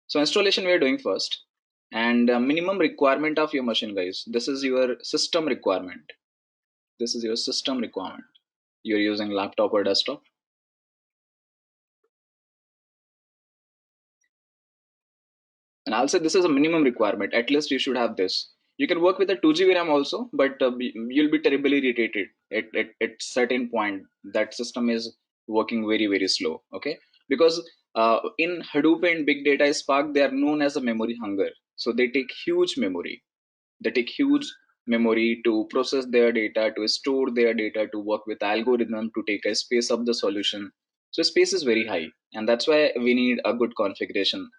So installation we are doing first, and minimum requirement of your machine, guys. This is your system requirement. This is your system requirement. You're using laptop or desktop. And I'll say this is a minimum requirement. At least you should have this. You can work with a 2 GB RAM also, but you'll be terribly irritated at certain point. That system is working very, very slow. Okay, because in Hadoop and Big Data Spark, they are known as a memory hunger. So they take huge memory. They take huge memory to process their data, to store their data, to work with algorithm, to take a space of the solution. So space is very high, and that's why we need a good configuration.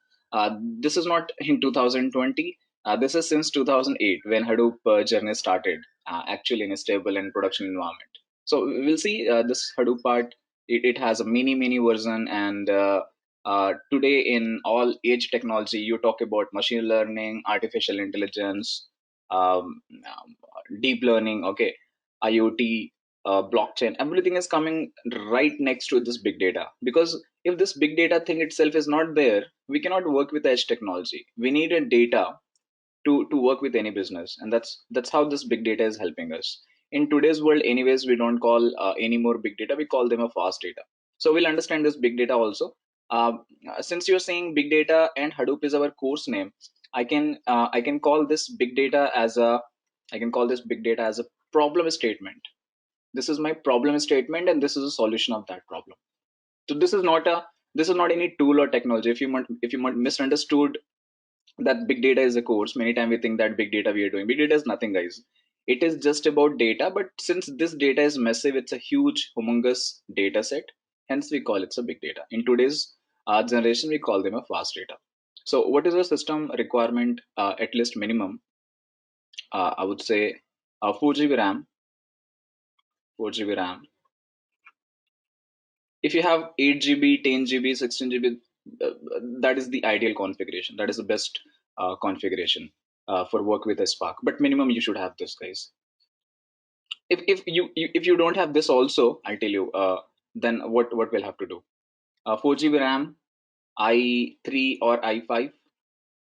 This is not in 2020. This is since 2008 when Hadoop journey started, actually in a stable and production environment. So we'll see this Hadoop part. It has a many version, and today in all age technology, you talk about machine learning, artificial intelligence, deep learning, okay, IoT, blockchain, everything is coming right next to this big data. Because if this big data thing itself is not there, we cannot work with edge technology. We need a data to work with any business, and that's how this big data is helping us. In today's world, anyways, we don't call any more big data, we call them a fast data. So we'll understand this big data also. Since you're saying big data and Hadoop is our course name, I can call this big data as a I can call this big data as a problem statement. This is my problem statement, and this is a solution of that problem. So this is not any tool or technology. If you misunderstood that big data is a course, many times we think that big data we are doing. Big data is nothing, guys. It is just about data, but since this data is massive, it's a huge humongous data set, hence we call it a big data. In today's generation, we call them a fast data. So what is the system requirement? At least minimum, I would say 4 GB RAM. 4 GB RAM. If you have 8 GB, 10 GB, 16 GB, that is the ideal configuration. That is the best configuration for work with a Spark. But minimum you should have this, guys. If you don't have this also, I'll tell you. Then what we'll have to do? 4 GB RAM, i3 or i5.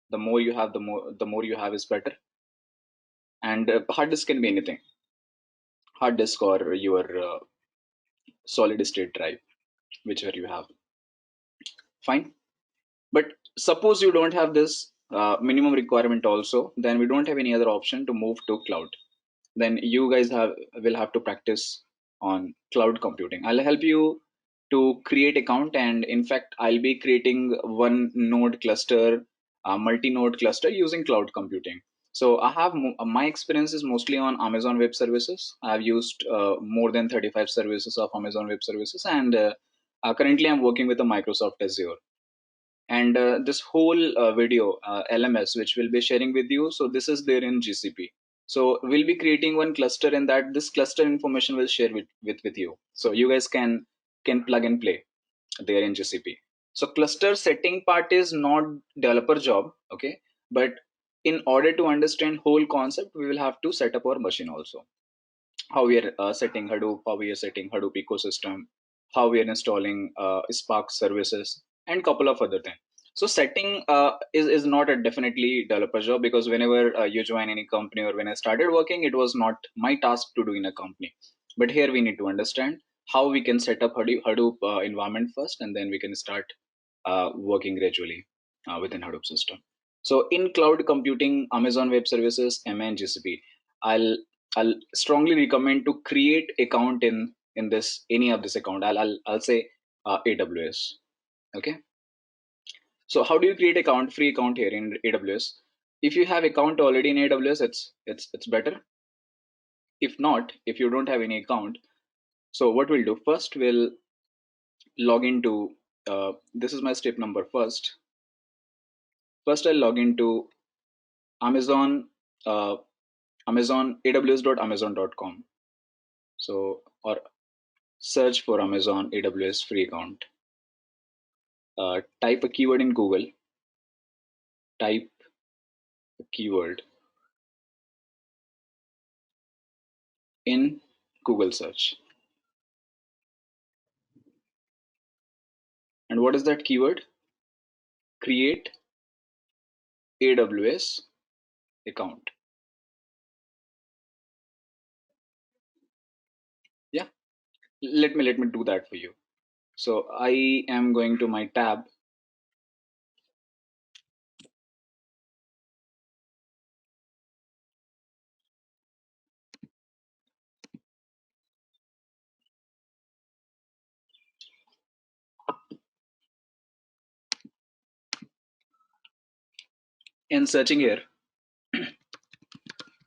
The more you have, the more you have is better. And hard disk can be anything. Hard disk or your solid state drive, whichever you have. Fine. But suppose you don't have this minimum requirement also, then we don't have any other option to move to cloud. Then you guys will have to practice on cloud computing. I'll help you to create account, and in fact, I'll be creating one node cluster, multi-node cluster using cloud computing. So I have my experience is mostly on Amazon Web Services. I've used more than 35 services of Amazon Web Services, and currently I'm working with a Microsoft Azure. And this whole video LMS which we'll be sharing with you, so this is there in GCP. So we'll be creating one cluster, and that this cluster information will share with you, so you guys can plug and play there in GCP. So cluster setting part is not developer job, okay, but in order to understand whole concept, we will have to set up our machine also. How we are setting Hadoop, how we are setting Hadoop ecosystem, how we are installing Spark services, and couple of other things. So setting is not a definitely developer job, because whenever you join any company or when I started working, it was not my task to do in a company. But here we need to understand how we can set up Hadoop environment first, and then we can start working gradually within Hadoop system. So in cloud computing, Amazon Web Services, MA and GCP, I'll I'll strongly recommend to create account in this any of this account. I'll say AWS. Okay. So how do you create account? Free account here in AWS. If you have account already in AWS, it's better. If not, if you don't have any account, so what we'll do first, we'll log into. This is my step number first. First, I'll log into Amazon. Amazon aws.amazon.com. So or search for Amazon AWS free account. Type a keyword in Google. Type a keyword in Google search. And what is that keyword? Create AWS account. Yeah, let me do that for you. So I am going to my tab, and searching here,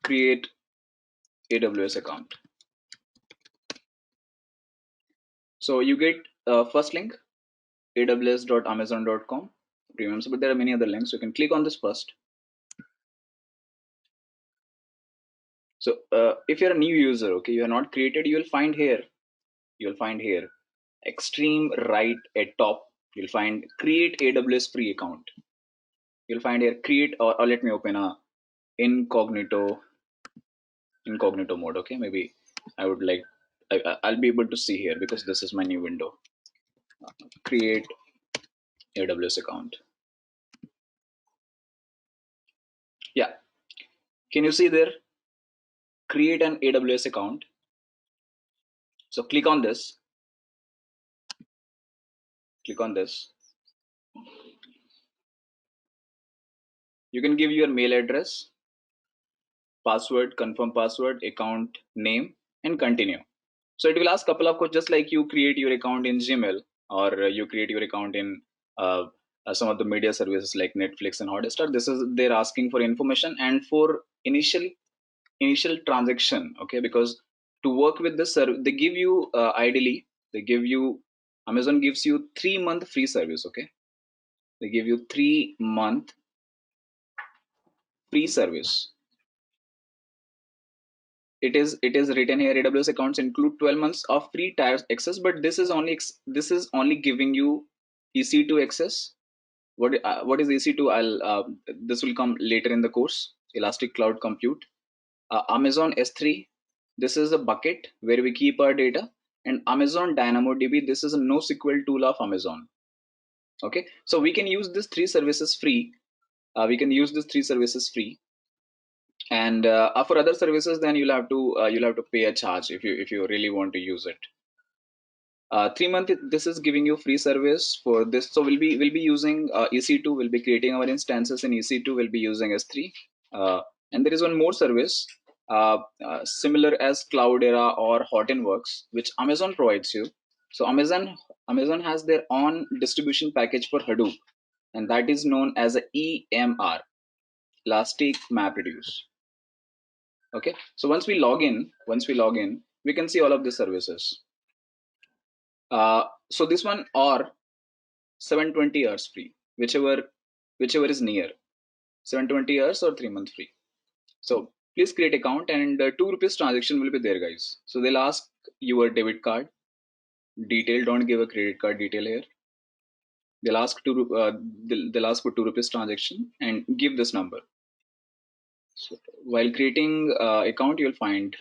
create AWS account. So you get first link, aws.amazon.com premium. So, but there are many other links. You can click on this first. So if you're a new user, okay, you are not created, you'll find here, extreme right at top, you'll find create AWS free account. You'll find here create, or let me open a incognito mode. Okay, maybe I would like, I'll be able to see here because this is my new window. Create AWS account. Yeah, can you see there? Create an AWS account. So click on this. Click on this. You can give your mail address, password, confirm password, account name, and continue. So it will ask couple of questions, just like you create your account in Gmail, or you create your account in some of the media services like Netflix and Hotstar. This is, they're asking for information and for initial transaction. Okay, because to work with this service, they give you ideally they give you, Amazon gives you 3 month free service. Okay, they give you 3 month free service. It is written here, AWS accounts include 12 months of free trial access, but this is only giving you EC2 access. What is EC2? This will come later in the course. Elastic Cloud Compute, Amazon S3. This is a bucket where we keep our data, and Amazon DynamoDB. This is a NoSQL tool of Amazon. Okay, so we can use these three services free. And for other services, then you'll have to pay a charge if you really want to use it. 3 month, this is giving you free service for this. So we'll be using EC2. We'll be creating our instances in EC2. We'll be using S3, and there is one more service similar as Cloudera or Hortonworks, which Amazon provides you. So Amazon has their own distribution package for Hadoop, and that is known as a EMR, Elastic MapReduce. Okay, so once we log in, we can see all of the services. So this one, or 720 hours free, whichever is near, 720 hours or 3 month free. So please create account, and 2 rupees transaction will be there, guys. So they'll ask your debit card detail. Don't give a credit card detail here. They'll ask they'll ask for 2 rupees transaction, and give this number. So while creating account, you'll find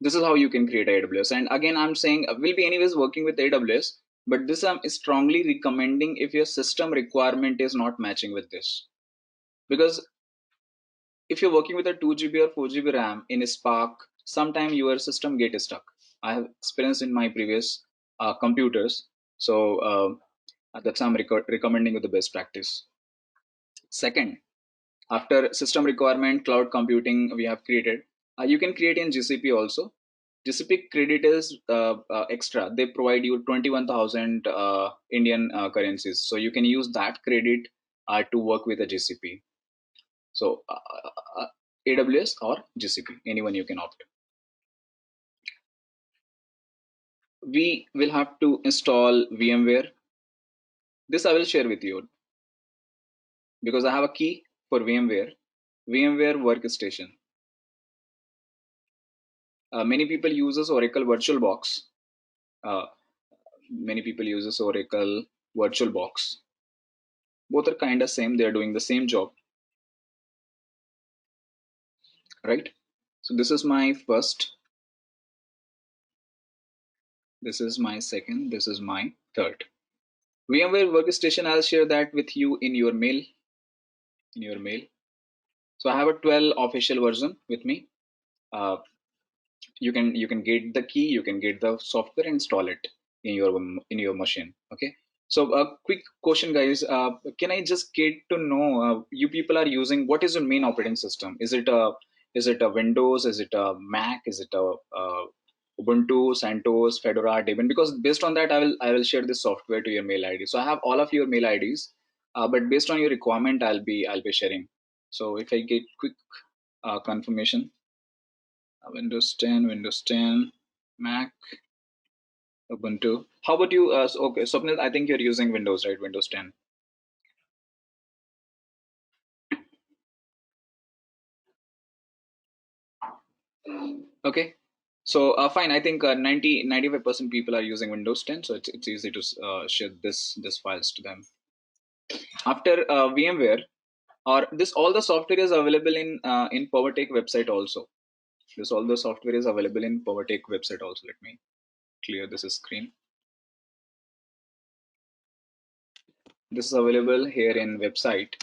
this is how you can create AWS. And again, I'm saying we'll be anyways working with AWS, but this I'm strongly recommending if your system requirement is not matching with this. Because if you're working with a 2 GB or 4 GB RAM in Spark, sometime your system get stuck. I have experience in my previous computers. So that's I'm recommending you the best practice. Second, after system requirement, cloud computing we have created, you can create in GCP also. GCP credit is extra. They provide you 21,000 Indian currencies, so you can use that credit to work with a GCP. So AWS or GCP, anyone you can opt. We will have to install VMware. This I will share with you because I have a key for VMware Workstation. Many people uses Oracle VirtualBox. Uh, Many people uses Oracle VirtualBox. Both are kind of same. They are doing the same job, right? So this is my first. This is my second. This is my third. VMware Workstation, I'll share that with you in your mail. So I have a 12 official version with me. Uh, you can get the key, you can get the software, install it in your machine. Okay. So a quick question, guys. Can I just get to know, you people are using, what is your main operating system? Is it a Windows, is it a Mac, is it a Ubuntu, CentOS, Fedora, Debian? Because based on that, I will share this software to your mail ID. So I have all of your mail IDs, but based on your requirement, I'll be sharing. So if I get quick confirmation, Windows 10, Windows 10, Mac, Ubuntu. How about you? Okay, Swapnil, I think you're using Windows, right? Windows 10. Okay. So fine. I think 95% people are using Windows 10, so it's easy to share this files to them. After VMware, or this, all the software is available in PowerTech website also. This all the software is available in PowerTech website also. Let me clear this screen. This is available here in website.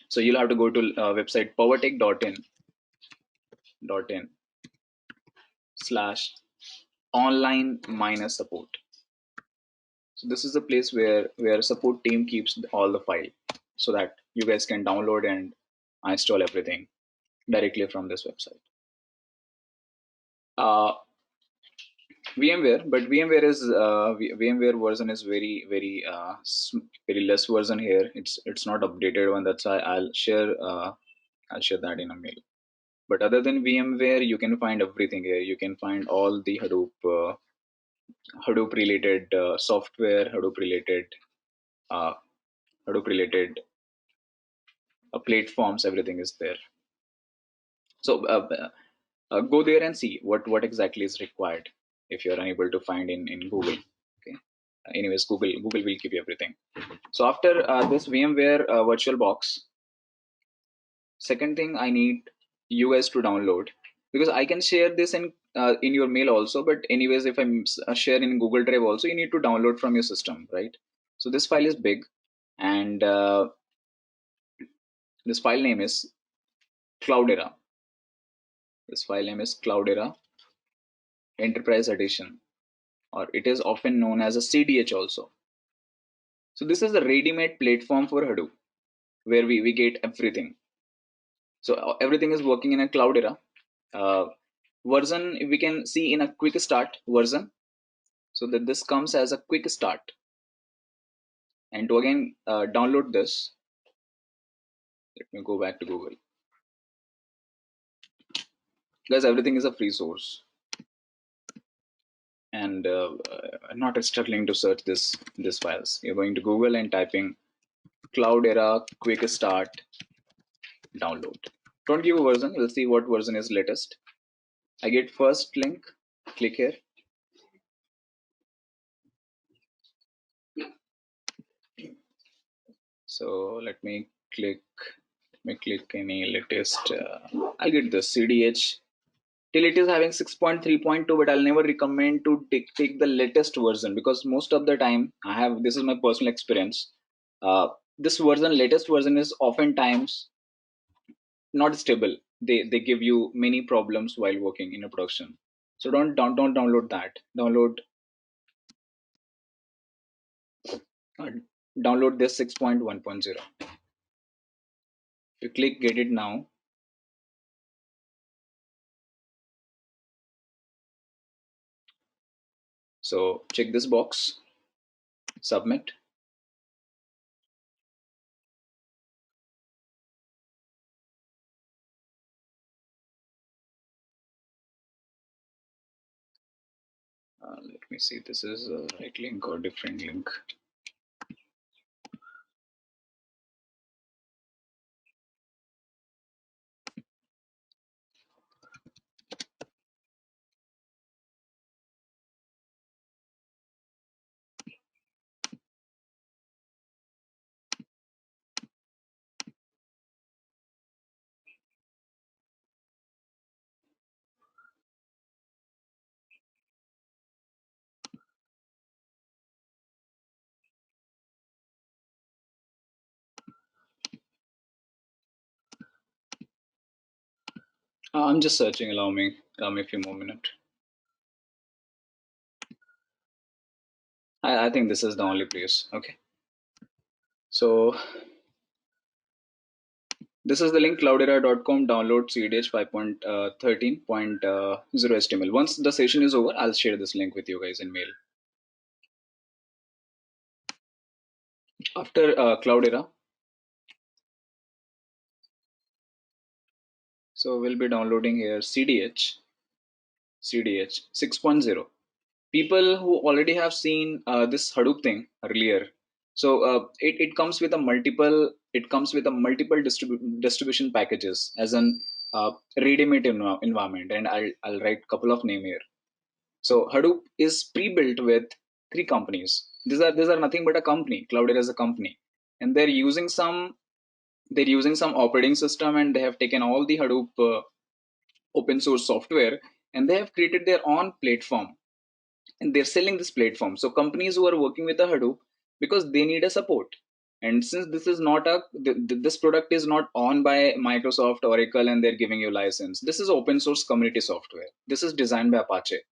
So you'll have to go to website powertech.in slash online minus support. So this is the place where support team keeps all the file, so that you guys can download and install everything directly from this website. uh, VMware, but VMware version is very less version here. It's not updated one. That's why I'll share that in a mail. But other than VMware, you can find everything here. You can find all the Hadoop related software, uh, Hadoop related platforms. Everything is there. So go there and see what exactly is required if you're unable to find in Google. Okay. Anyways, Google will give you everything. So after this VMware VirtualBox, second thing I need you guys to download, because I can share this in your mail also. But anyways, if I'm share in Google Drive also, you need to download from your system, right? So this file is big, and this file name is Cloudera. This file name is Cloudera Enterprise Edition, or it is often known as a CDH also. So this is a ready-made platform for Hadoop, where we get everything. So everything is working in a Cloudera. Version we can see in a quick start version, so that this comes as a quick start. And to again download this, let me go back to Google. Guys, everything is a free source, and not struggling to search this files. You're going to Google and typing Cloudera quick start download. Don't give a version, we'll see what version is latest. I get first link, click here. So let me click any latest. I'll get the CDH till it is having 6.3.2, but I'll never recommend to take the latest version, because most of the time this is my personal experience. Uh, this version, latest version, is oftentimes not stable. They give you many problems while working in a production. So don't download that. Uh, Download this 6.1.0. You click get it now. So check this box, submit. Let me see, this is a right link or different link. I'm just searching. Allow me a few more minutes. I think this is the only place. Okay. So this is the link cloudera.com. Download CDH 5.13.0 HTML. Once the session is over, I'll share this link with you guys in mail. After Cloudera, so we'll be downloading here CDH 6.0. People who already have seen this Hadoop thing earlier. So it comes with a multiple distribution packages as an ready-made environment, and I'll write couple of name here. So Hadoop is pre-built with three companies. These are nothing but a company. Cloudera is a company, and they're using some operating system, and they have taken all the Hadoop open source software, and they have created their own platform, and they're selling this platform. So companies who are working with a Hadoop, because they need a support, and since this is not this product is not owned by Microsoft, Oracle, and they're giving you license. This is open source community software. This is designed by Apache,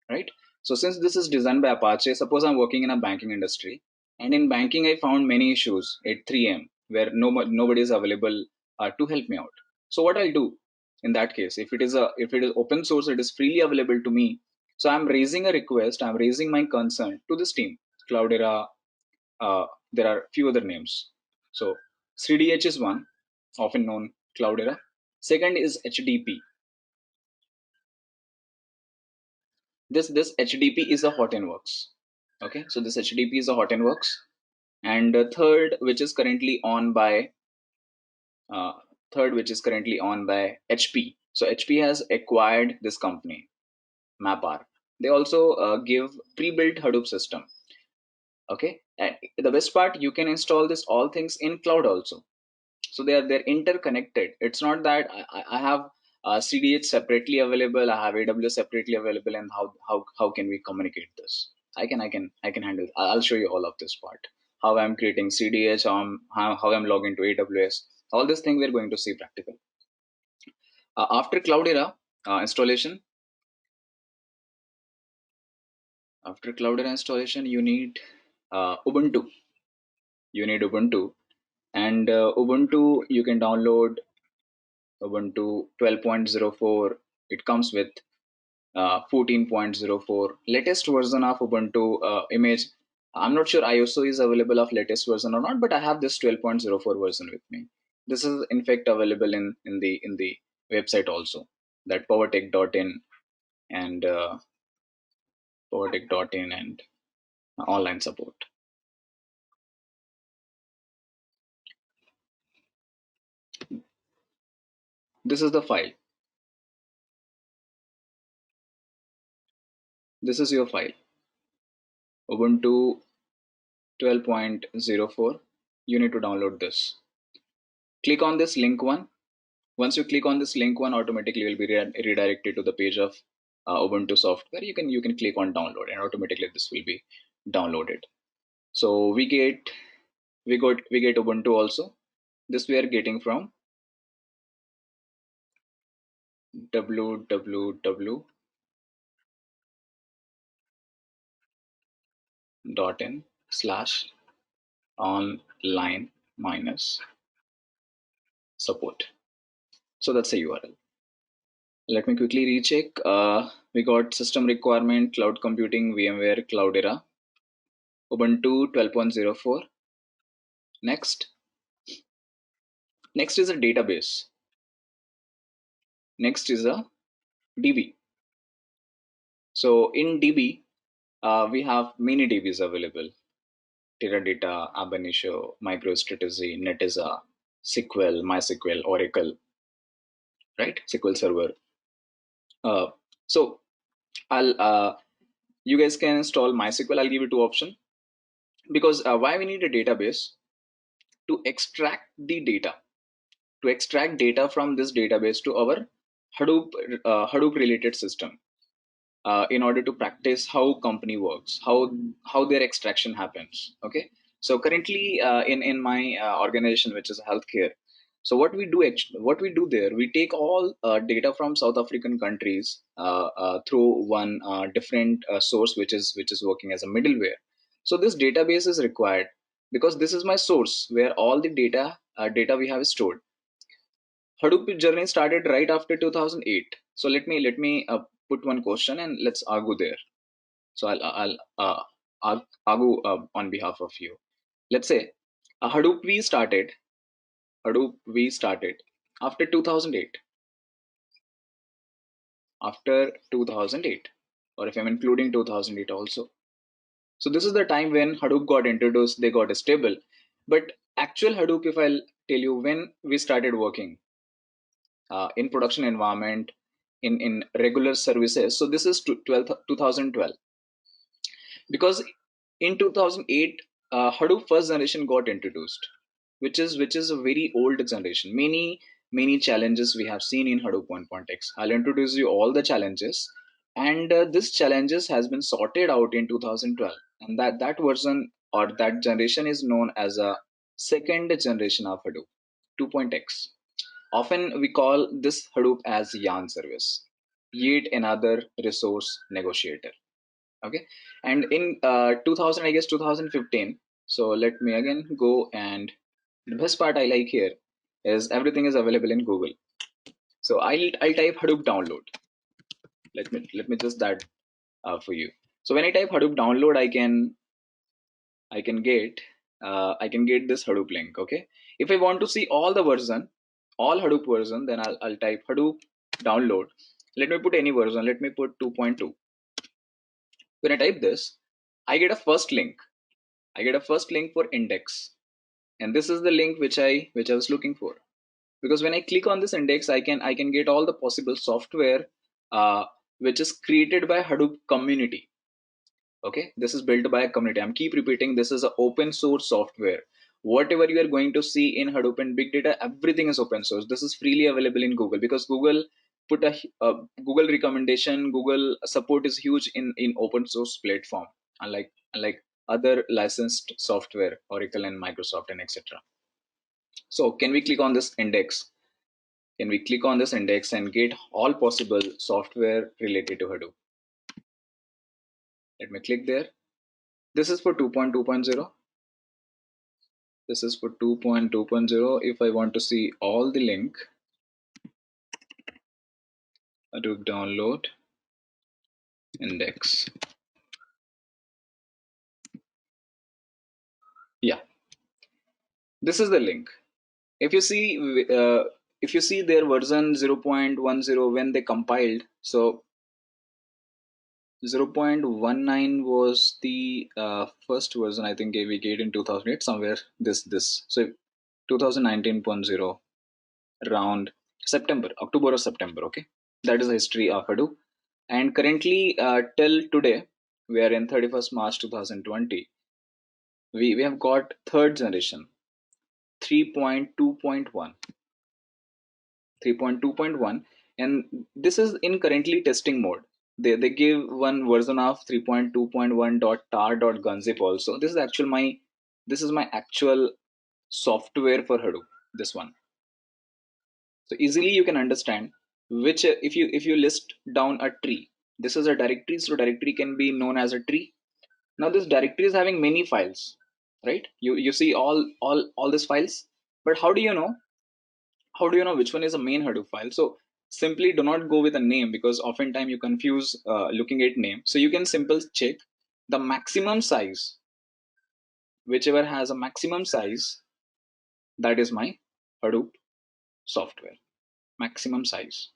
right? So since this is designed by Apache, suppose I'm working in a banking industry, and in banking I found many issues at 3 a.m. where nobody is available to help me out. So what I'll do in that case, if it is open source, it is freely available to me. So I'm raising a request, I'm raising my concern to this team, Cloudera. There are few other names. So CDH is one, often known Cloudera. Second is HDP. This HDP is a hot and works. Okay, so this HDP is a hot and works. And third, which is currently on by HP. So HP has acquired this company, Mapr. They also give pre-built Hadoop system. Okay, and the best part, you can install this all things in cloud also. So they're interconnected. It's not that I have CDH separately available, I have AWS separately available, and how can we communicate this? I can handle. I'll show you all of this part. How I'm creating CDH, how I'm logging to AWS. All this thing we're going to see practical. After Cloudera installation, you need Ubuntu. You need Ubuntu, and Ubuntu you can download Ubuntu 12.04. It comes with 14.04 latest version of Ubuntu image. I'm not sure ISO is available of latest version or not, but I have this 12.04 version with me. This is in fact available in the website also, that powertech.in, and powertech.in and online support. This is the file. This is your file, Ubuntu 12.04. You need to download this. Click on this link one. Once you click on this link one, automatically you'll be redirected to the page of Ubuntu software. You can click on download, and automatically this will be downloaded. So we get Ubuntu also. This we are getting from www.in/online minus support. So that's a URL. Let me quickly recheck. We got system requirement, cloud computing, VMware, Cloudera, Ubuntu 12.04. Next is a database. Next is a DB. So in DB, we have many DBs available: Teradata, Ab initio, MicroStrategy, Netezza, SQL, MySQL, Oracle, right? SQL Server. Uh, so you guys can install MySQL. I'll give you two options, because why we need a database? To extract the data, from this database to our Hadoop related system, in order to practice how company works, how their extraction happens. Okay, so currently in my organization, which is healthcare, So what we do there, we take all data from South African countries through one different source, which is working as a middleware. So this database is required because this is my source where all the data we have stored. Hadoop journey started right after 2008. So let me put one question and let's argue there. So I'll argue on behalf of you. Let's say Hadoop we started after 2008, after 2008, or if I'm including 2008 also. So this is the time when Hadoop got introduced, they got stable. But actual Hadoop, if I'll tell you when we started working in production environment, in regular services. So this is 2012, because in 2008 Hadoop first generation got introduced, which is a very old generation. Many challenges we have seen in Hadoop 1.x. I'll introduce you all the challenges, and this challenges has been sorted out in 2012, and that version or that generation is known as a second generation of Hadoop 2.x. Often we call this Hadoop as yarn service, yet another resource negotiator. Okay, and in 2000, I guess 2015. So let me again go, and the best part I like here is everything is available in Google. So I'll type Hadoop download. Let me just that for you. So when I type Hadoop download, I can get this Hadoop link. Okay, if I want to see all Hadoop version, then I'll type Hadoop download. Let me put any version. Let me put 2.2. When I type this, I get a first link. I get a first link for index, and this is the link which I was looking for. Because when I click on this index, I can get all the possible software uh, which is created by Hadoop community. Okay, this is built by a community. I'm keep repeating, this is an open source software. Whatever you are going to see in Hadoop and big data, everything is open source. This is freely available in Google, because Google put a Google recommendation, Google support is huge in open source platform, unlike other licensed software, Oracle and Microsoft and etc. So can we click on this index? Can we click on this index and get all possible software related to Hadoop? Let me click there. This is for 2.2.0. This is for 2.2.0. If I want to see all the link, Hadoop download index. Yeah, this is the link. If you see, if you see their version 0.10 when they compiled, so 0.19 was the first version. I think we get in 2008 somewhere. This so 2019.0 around September, October or September. Okay, that is the history of Hadoop. And currently, till today, we are in 31st March 2020. We have got third generation 3.2.1, 3.2.1, and this is in currently testing mode. They give one version of 3.2.1.tar.gunzip also. This is my actual software for Hadoop. This one. So easily you can understand which if you list down a tree. This is a directory, so directory can be known as a tree. Now this directory is having many files, right? You see all these files, but how do you know which one is a main Hadoop file? So simply do not go with a name, because oftentimes you confuse looking at name. So you can simply check the maximum size, whichever has a maximum size, that is my Hadoop software maximum size.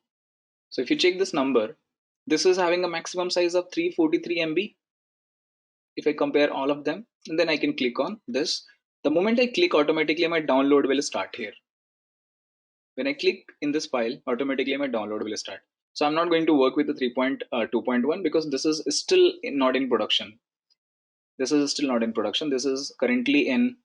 So if you check this number, this is having a maximum size of 343 MB. If I compare all of them, and then I can click on this. The moment I click, automatically my download will start here. When I click in this file, automatically my download will start. So I'm not going to work with the 3.2.1 because this is still not in production. This is still not in production. This is currently in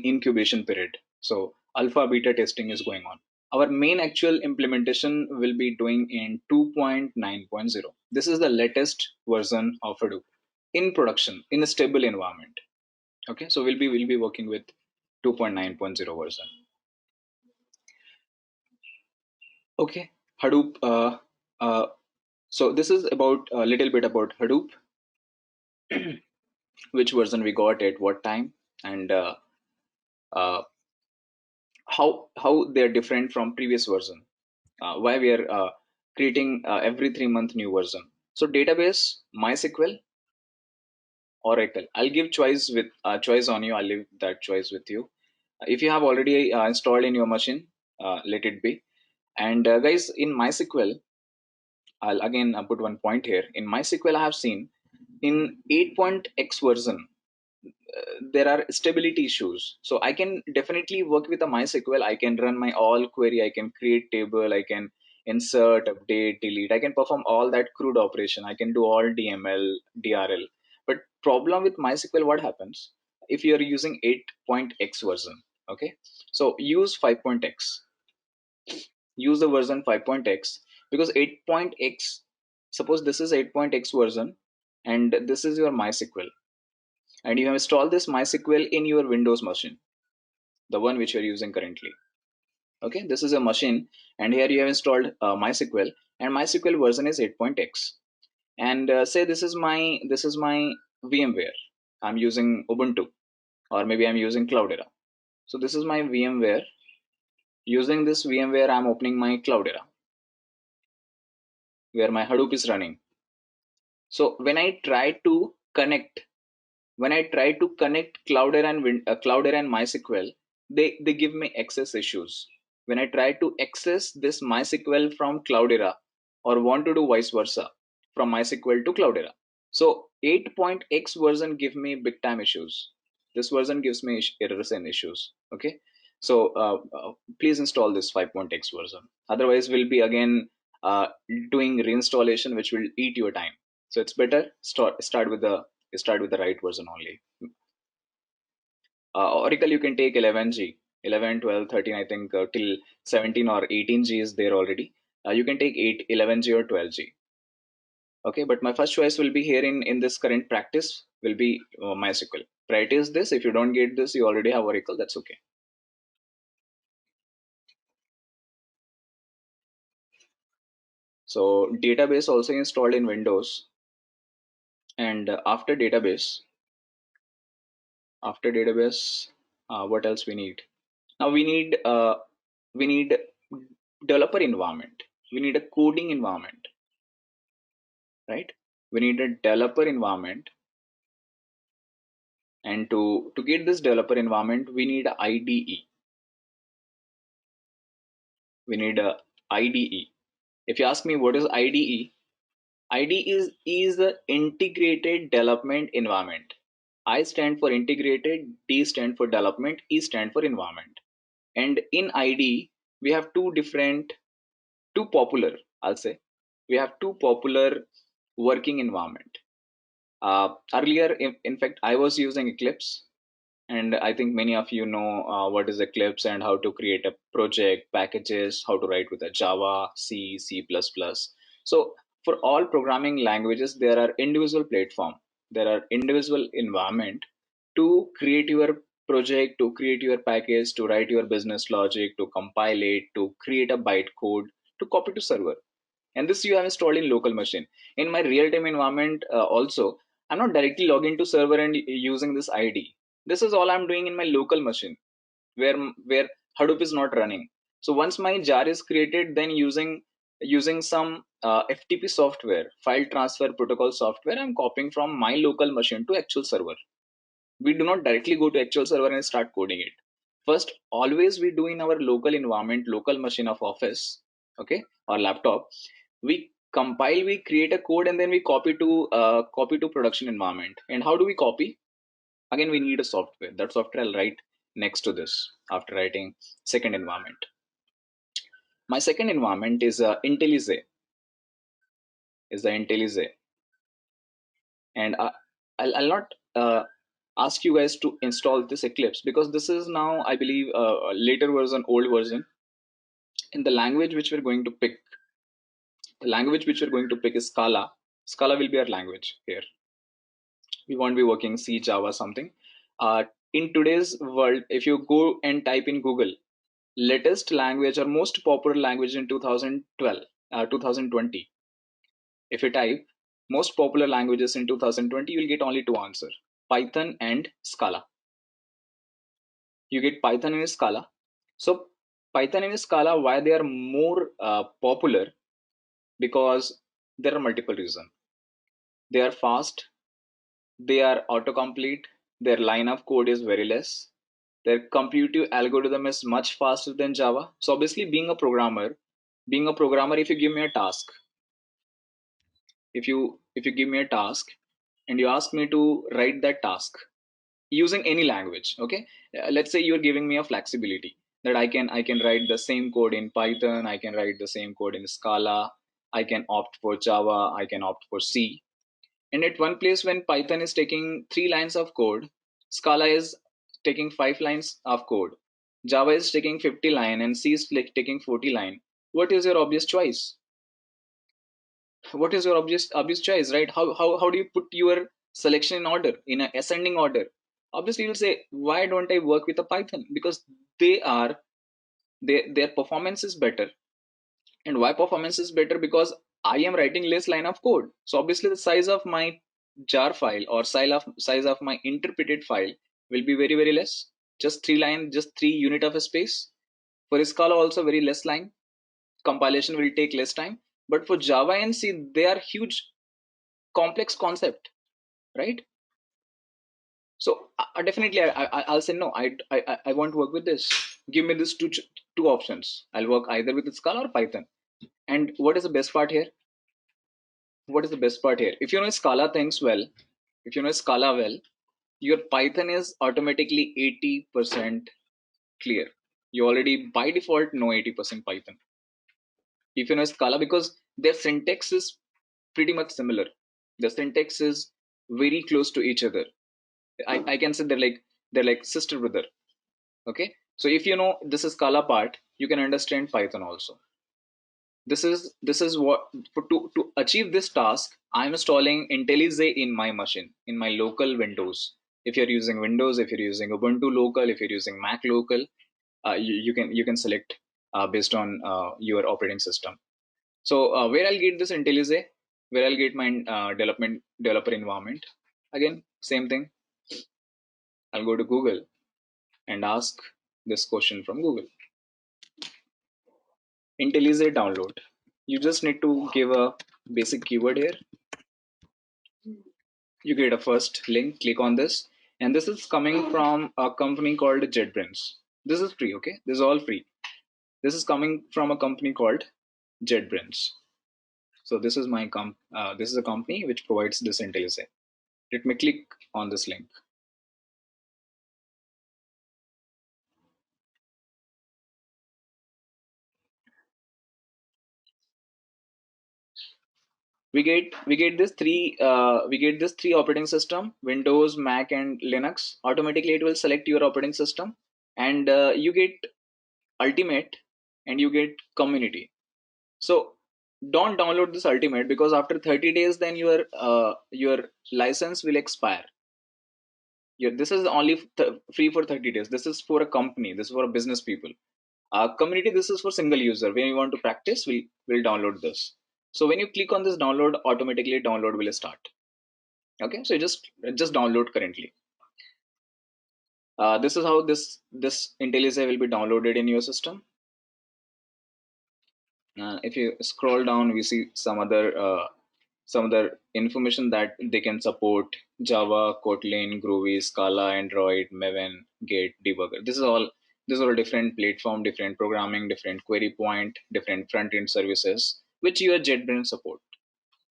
incubation period. So alpha beta testing is going on. Our main actual implementation will be doing in 2.9.0. This is the latest version of Hadoop in production in a stable environment. Okay, so we'll be working with 2.9.0 version. Okay, Hadoop. Uh, so this is about a little bit about Hadoop, which version we got at what time, and uh, how they're different from previous version. Why we are creating every 3 month new version. So database, MySQL, Oracle. I'll give choice with choice on you. I'll leave that choice with you. If you have already installed in your machine, let it be. And guys, in MySQL, I'll again put one point here. In MySQL, I have seen in 8.x version, there are stability issues. So I can definitely work with a MySQL. I can run my all query. I can create table. I can insert, update, delete. I can perform all that crude operation. I can do all DML, DRL. But problem with MySQL, what happens if you are using 8.x version? Okay, so use 5.x. Use the version 5.x, because 8.x, suppose this is 8.x version and this is your MySQL, and you have installed this MySQL in your Windows machine, the one which you're using currently. Okay, this is a machine, and here you have installed MySQL, and MySQL version is 8.x. And say this is my VMware. I'm using Ubuntu, or maybe I'm using Cloudera. So this is my VMware. Using this VMware, I'm opening my Cloudera, where my Hadoop is running. So when I try to connect Cloudera and MySQL, they give me access issues. When I try to access this MySQL from Cloudera, or want to do vice versa from MySQL to Cloudera, so 8.x version give me big time issues. This version gives me errors and issues. Okay, so please install this 5.x version. Otherwise, we'll be again doing reinstallation, which will eat your time. So it's better start with the right version only. Oracle, you can take 11G, 11, 12, 13, I think till 17 or 18G is there already. You can take 8, 11G or 12G. Okay, but my first choice will be here in this current practice will be MySQL. Priority is this. If you don't get this, you already have Oracle, that's okay. So database also installed in Windows. And after database, what else we need? Now we need developer environment. We need a coding environment, right? We need a developer environment, and to get this developer environment, we need a IDE. We need a IDE. If you ask me what is IDE, IDE is the integrated development environment. I stand for integrated, D stand for development, E stand for environment. And in IDE, we have two popular, I'll say, we have two popular working environment. Earlier, in fact, I was using Eclipse, and I think many of you know what is Eclipse and how to create a project, packages, how to write with a Java, C, C++. So for all programming languages, there are individual platform, there are individual environment to create your project, to create your package, to write your business logic, to compile it, to create a bytecode, to copy to server. And this you have installed in local machine. In my real-time environment also, I'm not directly logging to server and using this ID. This is all I'm doing in my local machine, where Hadoop is not running. So once my jar is created, then using some FTP software, file transfer protocol software, I'm copying from my local machine to actual server. We do not directly go to actual server and start coding it. First, always we do in our local environment, local machine of office, okay, or laptop. We compile, we create a code, and then we copy to production environment. And how do we copy? Again, we need a software. That software I'll write next to this after writing second environment. My second environment is IntelliJ, and I'll not ask you guys to install this Eclipse, because this is now, I believe, a later version, old version. In the language which we're going to pick is Scala. Scala will be our language here. We won't be working C, Java, something. In today's world, if you go and type in Google, latest language or most popular language in 2012, 2020. If you type most popular languages in 2020, you'll get only two answers: Python and Scala. You get Python and Scala. So Python and Scala, why they are more popular? Because there are multiple reasons. They are fast, they are autocomplete, their line of code is very less, their computive algorithm is much faster than Java. So obviously, being a programmer, if you give me a task, if you give me a task and you ask me to write that task using any language, okay, let's say you're giving me a flexibility that I can write the same code in Python, I can write the same code in Scala, I can opt for Java, I can opt for C. And at one place, when Python is taking 3 lines of code, Scala is taking 5 lines of code, Java is taking 50 line, and C is like taking 40 line. What is your obvious choice? What is your obvious choice, right? How do you put your selection in order, in an ascending order? Obviously you'll say, why don't I work with a Python? Because their performance is better. And why performance is better? Because I am writing less line of code, so obviously the size of my jar file or size of my interpreted file will be very very less. Just 3 line, just 3 unit of space. For Scala also very less line, compilation will take less time. But for Java and C, they are huge complex concept, right? So definitely I'll say no. I won't work with this. Give me this two options. I'll work either with Scala or Python. And what is the best part here? What is the best part here? If you know Scala things well, if you know Scala well, your Python is automatically 80% clear. You already by default know 80% Python. If you know Scala, because their syntax is pretty much similar. The syntax is very close to each other. I can say they're like sister brother. Okay, so if you know this is Scala part, you can understand Python also. This is what, to achieve this task, I'm installing IntelliJ in my machine, in my local Windows. If you're using Windows, if you're using Ubuntu local, if you're using Mac local, you can select based on your operating system. So where I'll get this IntelliJ, where I'll get my developer environment. Again, same thing. I'll go to Google and ask this question from Google. IntelliJ download. You just need to give a basic keyword here. You get a first link, click on this, and this is coming from a company called JetBrains. This is free, okay? This is all free. This is coming from a company called JetBrains. So this is this is a company which provides this IntelliJ. Let me click on this link. We get this three operating system: Windows, Mac, and Linux. Automatically it will select your operating system, and you get Ultimate and you get Community. So don't download this Ultimate, because after 30 days then your license will expire. This is only free for 30 days. This is for a company, this is for a business people. Community, this is for single user. When you want to practice, we'll download this. So when you click on this download, automatically download will start. Okay, so just download currently. This is how this IntelliJ will be downloaded in your system. If you scroll down, we see some other information that they can support: Java, Kotlin, Groovy, Scala, Android, Maven, Git, Debugger. This is all different platform, different programming, different query point, different front end services which your JetBrains support.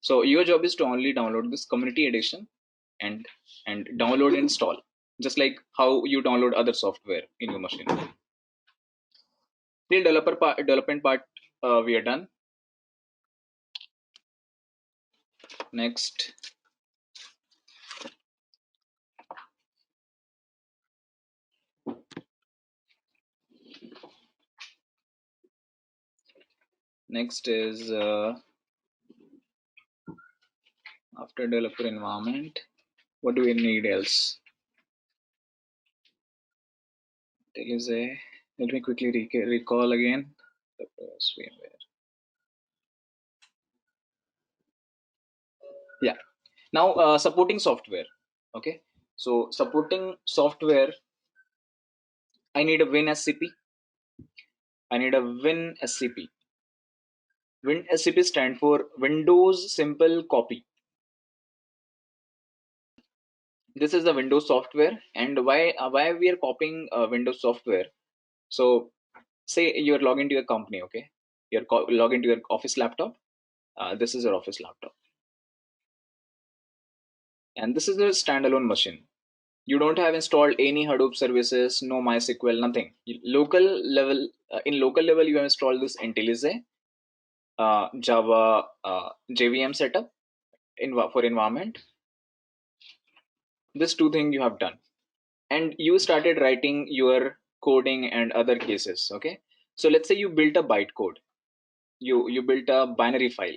So your job is to only download this community edition and download, install, just like how you download other software in your machine. Till development part, we are done. Next, next is after developer environment, what do we need else? IntelliJ. Let me quickly recall again. VMware. Yeah. Now supporting software. Okay. So supporting software, I need a WinSCP. I need a WinSCP. WinSCP stand for Windows Simple Copy. This is the Windows software, and why we are copying Windows software. So say you're logging into your company, okay? You're log into your office laptop. This is your office laptop, and this is a standalone machine. You don't have installed any Hadoop services, no MySQL, nothing. Local level, in local level, you have installed this IntelliJ, Java, JVM setup for environment. This two things you have done, and you started writing your coding and other cases. Okay, so let's say you built a bytecode. You built a binary file,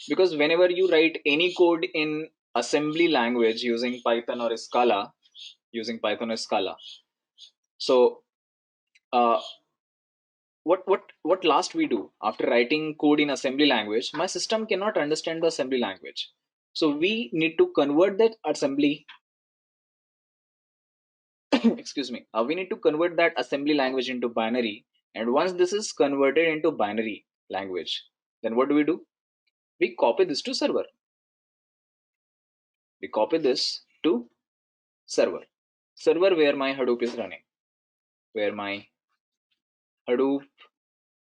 because whenever you write any code in assembly language using Python or Scala, so uh, what last we do after writing code in assembly language, my system cannot understand the assembly language, so we need to convert that assembly excuse me, we need to convert that assembly language into binary. And once this is converted into binary language, then what do? We copy this to server. We copy this to server where my Hadoop is running, where my Hadoop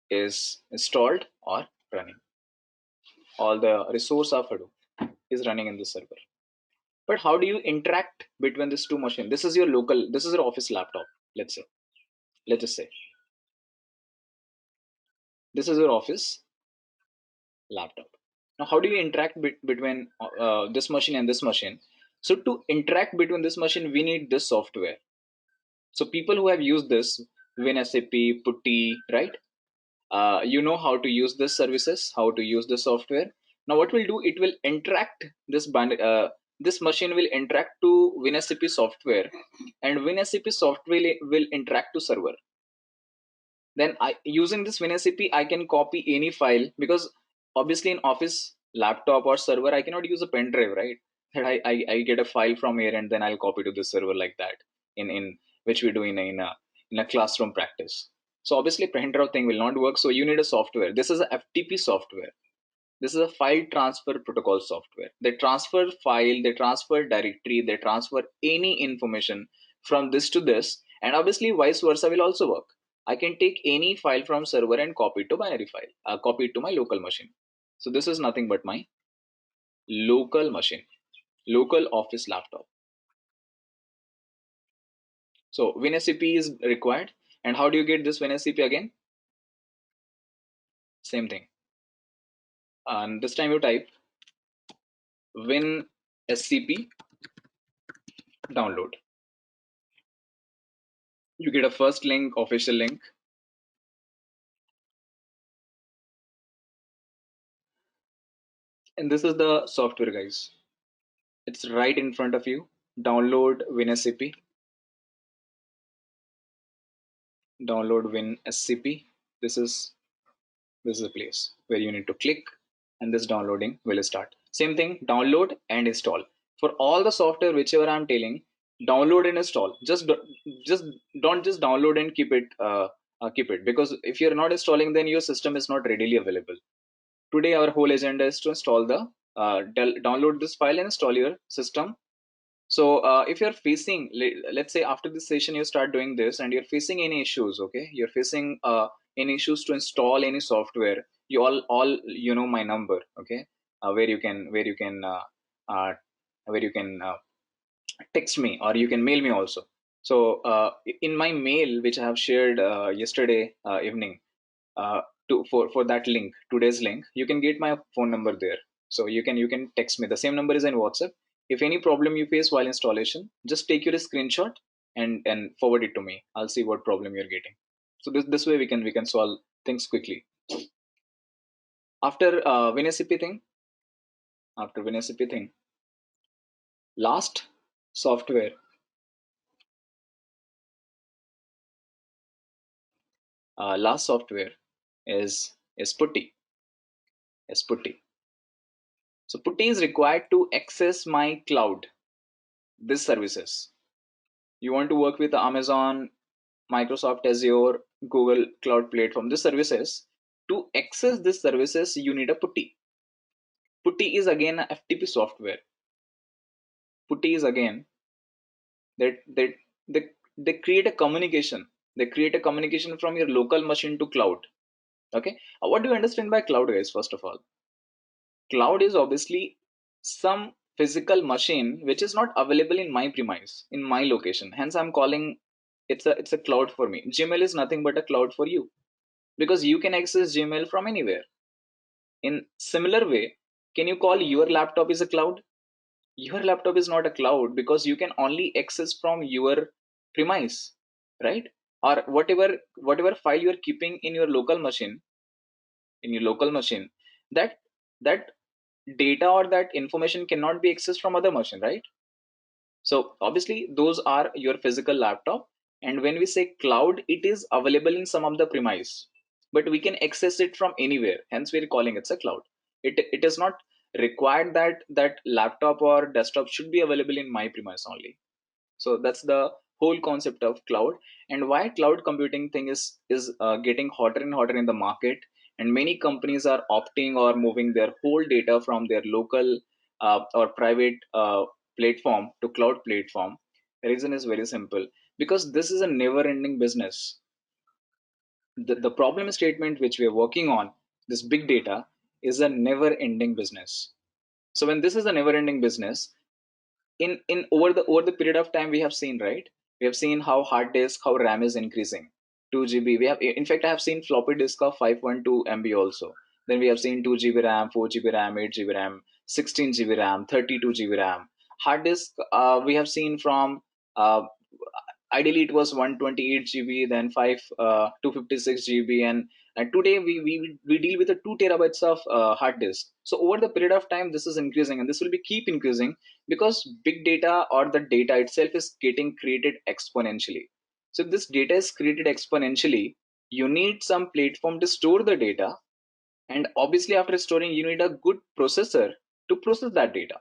is installed or running. All the resource of Hadoop is running in the server. But how do you interact between these two machines? This is your local, this is your office laptop. Let's say, let's just say this is your office laptop. Now, how do you interact between this machine and this machine? So to interact between this machine, we need this software. So people who have used this, WinSAP, Putty, right? You know how to use this services, how to use the software. Now, what will do? It will interact this machine will interact to WinSAP software, and WinSAP software will interact to server. Then I, using this WinSCP, I can copy any file, because obviously in office laptop or server, I cannot use a pen drive, right? That I get a file from here and then I'll copy to the server like that, in which we do in a classroom practice. So obviously pen drive thing will not work. So you need a software. This is a FTP software. This is a file transfer protocol software. They transfer file, they transfer directory, they transfer any information from this to this, and obviously vice versa will also work. I can take any file from server and copy it to binary file, copy it to my local machine. So this is nothing but my local machine, local office laptop. So WinSCP is required. And how do you get this WinSCP again? Same thing. And this time you type WinSCP download. You get a first link, official link. And this is the software, guys. It's right in front of you. Download WinSCP. Download WinSCP. This is this is a place where you need to click, and this downloading will start. Same thing, download and install. For all the software, whichever I'm telling, download and install. Just don't just download and keep it, because if you're not installing, then your system is not readily available. Today, our whole agenda is to install the download this file and install your system. So if you're facing, let's say after this session, you start doing this and you're facing any issues, okay? You're facing any issues to install any software. You all you know my number, okay? Uh, where you can text me, or you can mail me also. So in my mail, which I have shared yesterday evening, for that link, today's link, you can get my phone number there. So you can text me. The same number is in WhatsApp. If any problem you face while installation, just take your screenshot and forward it to me. I'll see what problem you're getting. So this way we can solve things quickly. After WinSCP thing, after WinSCP thing, last software last software is Putty. Is Putty. So Putty is required to access my cloud, these services. You want to work with Amazon, Microsoft Azure, Google Cloud Platform, these services. To access these services, you need a Putty. Putty is again a FTP software. Putty is again that they create a communication. They create a communication from your local machine to cloud. Okay. What do you understand by cloud, guys? First of all, cloud is obviously some physical machine which is not available in my premise, in my location. Hence, I'm calling it's a cloud for me. Gmail is nothing but a cloud for you because you can access Gmail from anywhere. In similar way, can you call your laptop is a cloud? Your laptop is not a cloud because you can only access from your premise, right? Or whatever file you are keeping in your local machine, that that data or that information cannot be accessed from other machine, right? So obviously those are your physical laptop, and when we say cloud, it is available in some of the premise, but we can access it from anywhere. Hence, we're calling it a cloud. It is not required that that laptop or desktop should be available in my premise only. So that's the whole concept of cloud, and why cloud computing thing is getting hotter and hotter in the market, and many companies are opting or moving their whole data from their local or private platform to cloud platform. The reason is very simple, because this is a never ending business. The problem statement which we are working on, this big data, is a never ending business. So when this is a never ending business, in over the period of time, we have seen, right? We have seen how hard disk, how RAM is increasing. 2 GB, we have, in fact, I have seen floppy disk of 512 MB also. Then we have seen 2 GB RAM, 4 GB RAM, 8 GB RAM, 16 GB RAM, 32 GB RAM. Hard disk, we have seen from ideally it was 128 GB, then 256 GB, and today we deal with a 2 TB of hard disk. So over the period of time, this is increasing, and this will be keep increasing because big data or the data itself is getting created exponentially. So this data is created exponentially. You need some platform to store the data, and obviously after storing, you need a good processor to process that data.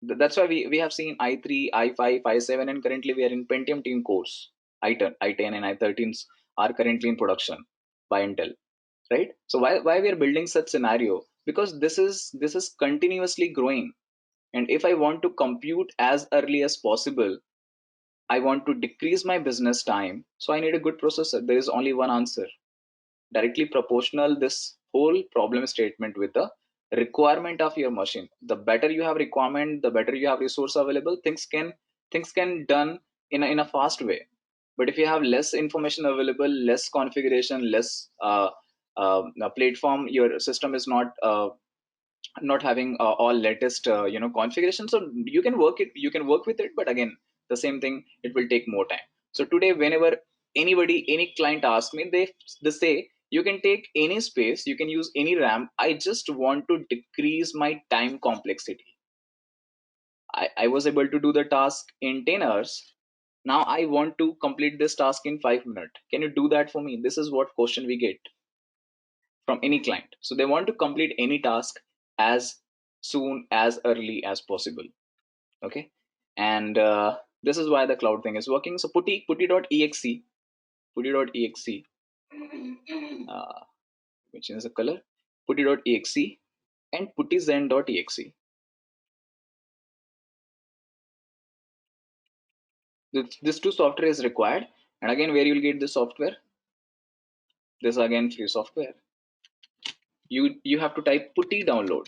That's why we have seen i3, i5, i7, and currently we are in Pentium team cores. I10 and i13s are currently in production by Intel, right? So why we are building such scenario? Because this is continuously growing, and if I want to compute as early as possible, I want to decrease my business time, so I need a good processor. There is only one answer, directly proportional this whole problem statement with the requirement of your machine. The better you have requirement, the better you have resource available, things can done in a fast way. But if you have less information available, less configuration, less platform, your system is not having all latest configuration, so you can work with it, but again, the same thing, it will take more time. So today, whenever any client asks me, they say, you can take any space, you can use any RAM, I just want to decrease my time complexity. I was able to do the task in 10 hours. Now I want to complete this task in 5 minutes. Can you do that for me? This is what question we get from any client. So they want to complete any task as soon as early as possible. Okay. And this is why the cloud thing is working. So putty.exe, putty.exe, uh, which is a color, putty.exe, and puttyzen.exe. This two software is required. And again, where you'll get this software? This is again free software. You have to type putty download.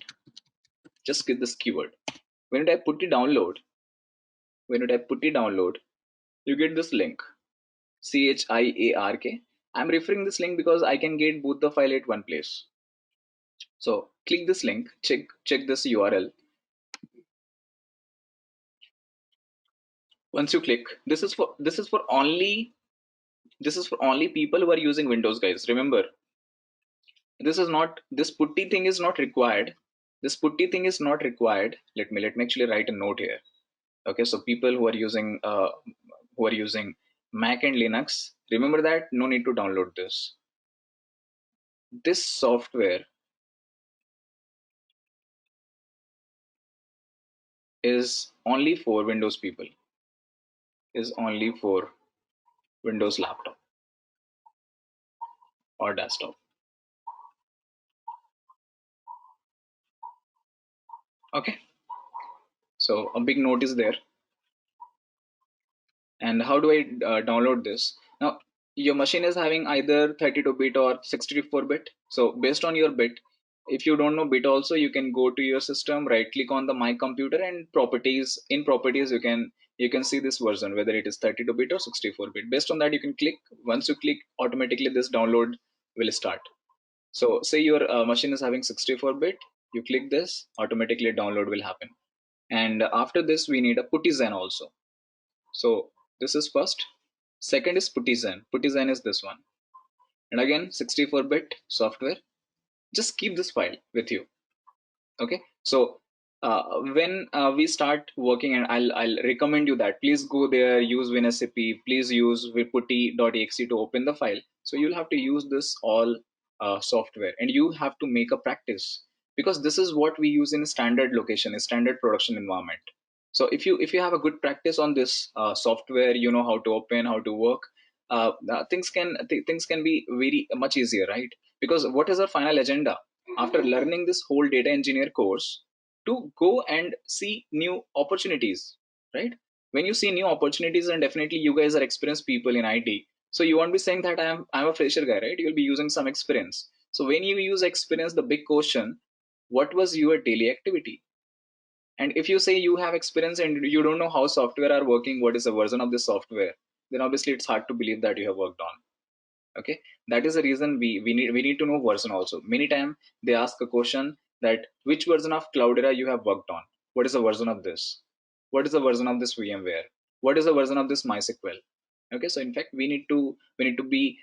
Just get this keyword. When you type putty download, you get this link, CHIARK. I'm referring this link because I can get both the file at one place. So click this link, check this URL. Once you click, this is for only people who are using Windows, guys. Remember, this putty thing is not required. This putty thing is not required. Let me actually write a note here. Okay, so people who are using Mac and Linux, remember that no need to download this. This software is only for Windows people, is only for Windows laptop or desktop. Okay, so a big note is there. And how do I download this? Now, your machine is having either 32-bit or 64-bit. So based on your bit, if you don't know bit also, you can go to your system, right click on the my computer, and properties. In properties, you can see this version, whether it is 32-bit or 64-bit. Based on that, you can click. Once you click, automatically this download will start. So say your machine is having 64-bit, you click this, automatically download will happen. And after this, we need a puttyzen also. So this is first. Second is puttyzen. Puttyzen is this one. And again, 64-bit software. Just keep this file with you. Okay. So when we start working, and I'll recommend you that please go there, use WinSCP, please use putty.exe to open the file. So you'll have to use this all software, and you have to make a practice, because this is what we use in a standard location, a standard production environment. So if you have a good practice on this software, you know how to open, how to work. Things can be very much easier, right? Because what is our final agenda after learning this whole data engineer course? To go and see new opportunities, right? When you see new opportunities, and definitely you guys are experienced people in IT, so you won't be saying that I'm a fresher guy, right? You'll be using some experience. So when you use experience, the big question, what was your daily activity? And if you say you have experience and you don't know how software are working, what is the version of the software, then obviously it's hard to believe that you have worked on. Okay, that is the reason we need to know version also. Many time they ask a question that which version of Cloudera you have worked on, what is the version of this, what is the version of this VMware, what is the version of this MySQL. Okay, so in fact we need to be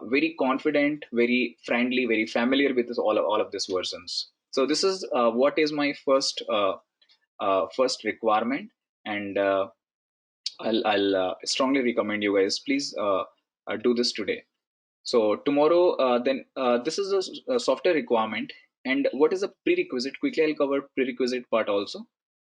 very confident, very friendly, very familiar with all of these versions. So this is what is my first requirement. And I'll strongly recommend you guys, please do this today. So tomorrow, then this is a software requirement. And what is a prerequisite? Quickly, I'll cover prerequisite part also.